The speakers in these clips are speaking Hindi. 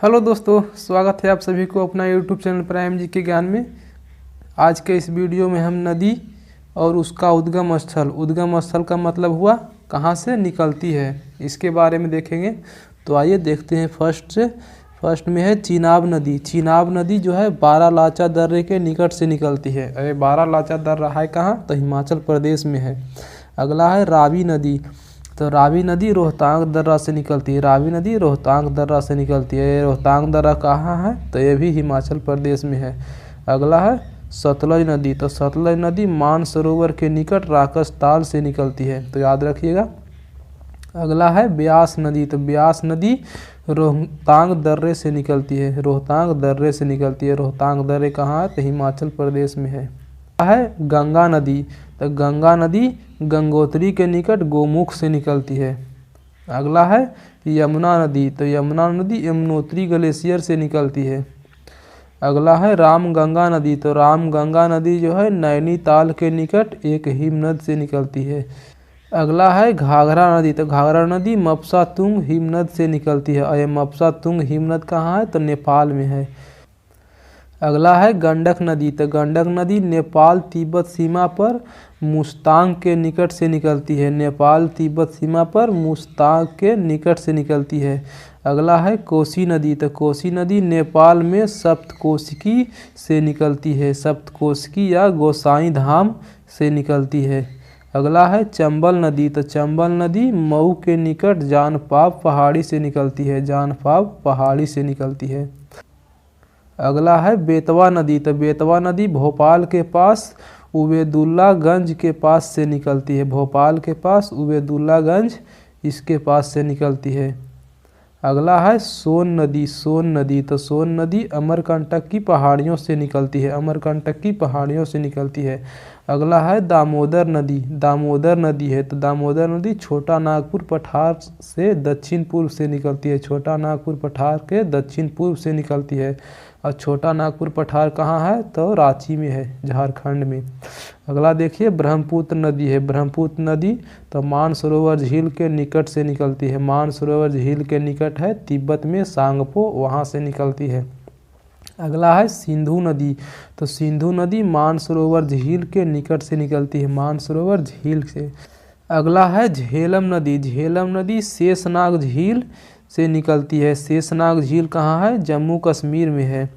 हेलो दोस्तों, स्वागत है आप सभी को अपना यूट्यूब चैनल प्राइम जी के ज्ञान में। आज के इस वीडियो में हम नदी और उसका उद्गम स्थल का मतलब हुआ कहाँ से निकलती है, इसके बारे में देखेंगे। तो आइए देखते हैं। फर्स्ट में है चीनाब नदी। चीनाब नदी जो है बारालाचा दर्रे के निकट से निकलती है। अरे बारालाचा दर्रा है कहाँ? तो हिमाचल प्रदेश में है। अगला है रावी नदी। तो रावी नदी रोहतांग दर्रा से निकलती है। रावी नदी रोहतांग दर्रा से निकलती है। रोहतांग दर्रा कहाँ है? तो ये भी हिमाचल प्रदेश में है। अगला है सतलज नदी। तो सतलज नदी मानसरोवर के निकट राकस ताल से निकलती है, तो याद रखिएगा। अगला है ब्यास नदी। तो ब्यास नदी रोहतांग दर्रे से निकलती है। रोहतांग दर्रे से निकलती है। रोहतांग दर्रे कहाँ है? तो हिमाचल प्रदेश में है गंगा नदी। तो गंगा नदी गंगोत्री के निकट गोमुख से निकलती है। अगला है यमुना नदी। तो यमुना नदी यमुनोत्री ग्लेशियर से निकलती है। अगला है रामगंगा नदी। तो रामगंगा नदी जो है नैनीताल के निकट एक हिमनद से निकलती है। अगला है घाघरा नदी। तो घाघरा नदी मपसातुंग हिमनद से निकलती है। और ये मपसातुंग हिमनद कहाँ है? तो नेपाल में है। अगला है गंडक नदी। तो गंडक नदी नेपाल तिब्बत सीमा पर मुस्तांग के निकट से निकलती है। नेपाल तिब्बत सीमा पर मुस्तांग के निकट से निकलती है। अगला है कोसी नदी। तो कोसी नदी नेपाल में सप्तकोशिकी से निकलती है। सप्तकोशिकी या गोसाई धाम से निकलती है। अगला है चंबल नदी। तो चंबल नदी मऊ के निकट जानपाब पहाड़ी से निकलती है। जानपाब पहाड़ी से निकलती है। अगला है बेतवा नदी। तो बेतवा नदी भोपाल के पास उबेदुल्लागंज के पास से निकलती है। भोपाल के पास उबेदुल्लागंज इसके पास से निकलती है। अगला है सोन नदी। सोन नदी। तो सोन नदी अमरकंटक की पहाड़ियों से निकलती है। अमरकंटक की पहाड़ियों से निकलती है। अगला है दामोदर नदी। दामोदर नदी है। तो दामोदर नदी छोटा नागपुर पठार से दक्षिण पूर्व से निकलती है। छोटा नागपुर पठार के दक्षिण पूर्व से निकलती है। और छोटा नागपुर पठार कहाँ है? तो रांची में है, झारखंड में। अगला देखिए ब्रह्मपुत्र नदी है। ब्रह्मपुत्र नदी तो मानसरोवर झील के निकट से निकलती है। मानसरोवर झील के निकट है तिब्बत में सांगपो, वहाँ से निकलती है। अगला है सिंधु नदी। तो सिंधु नदी मानसरोवर झील के निकट से निकलती है। मानसरोवर झील से। अगला है झेलम नदी। झेलम नदी शेषनाग झील से निकलती है। शेषनाग झील कहाँ है? जम्मू कश्मीर में है।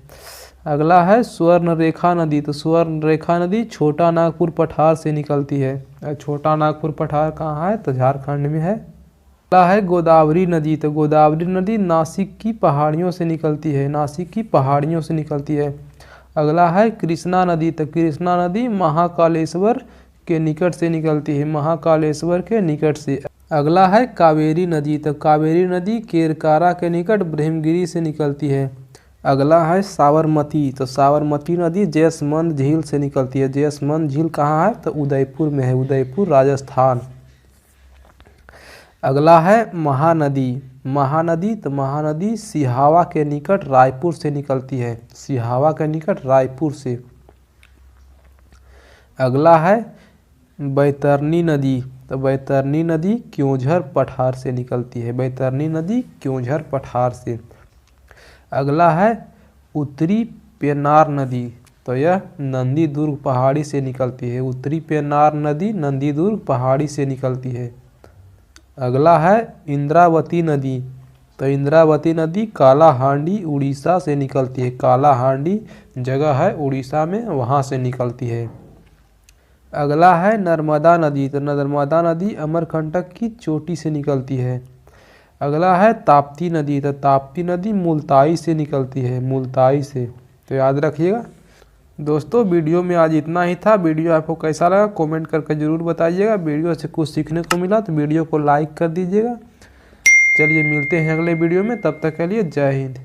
अगला है स्वर्णरेखा नदी। तो स्वर्णरेखा नदी छोटा नागपुर पठार से निकलती है। छोटा नागपुर पठार कहाँ है? तो झारखंड में है। अगला है गोदावरी नदी। तो गोदावरी नदी नासिक की पहाड़ियों से निकलती है। नासिक की पहाड़ियों से निकलती है। अगला है कृष्णा नदी। तो कृष्णा नदी महाकालेश्वर के निकट से निकलती है। महाकालेश्वर के निकट से। अगला है कावेरी नदी। तो कावेरी नदी केरकारा के निकट ब्रह्मगिरी से निकलती है। अगला है साबरमती। तो साबरमती नदी जयसमंद झील से निकलती है। जयसमंद झील कहाँ है? तो उदयपुर में है, उदयपुर राजस्थान। अगला है महानदी। महानदी तो महानदी सिहावा के निकट रायपुर से निकलती है। सिहावा के निकट रायपुर से। अगला है बैतरनी नदी। तो बैतरनी नदी क्योंझर पठार से निकलती है। बैतरनी नदी क्योंझर पठार से। अगला है उत्तरी पेन्नार नदी। तो यह नंदी दुर्ग पहाड़ी से निकलती है। उत्तरी पेन्नार नदी नंदी दुर्ग पहाड़ी से निकलती है। अगला है इंद्रावती नदी। तो इंद्रावती नदी कालाहांडी उड़ीसा से निकलती है। कालाहांडी जगह है उड़ीसा में, वहाँ से निकलती है। अगला है नर्मदा नदी। तो नर्मदा नदी अमरकंटक की चोटी से निकलती है। अगला है ताप्ती नदी। तो ताप्ती नदी मुल्ताई से निकलती है, मुल्ताई से। तो याद रखिएगा। दोस्तों वीडियो में आज इतना ही था। वीडियो आपको कैसा लगा कमेंट करके ज़रूर बताइएगा। वीडियो से कुछ सीखने को मिला तो वीडियो को लाइक कर दीजिएगा। चलिए मिलते हैं अगले वीडियो में, तब तक के लिए जय हिंद।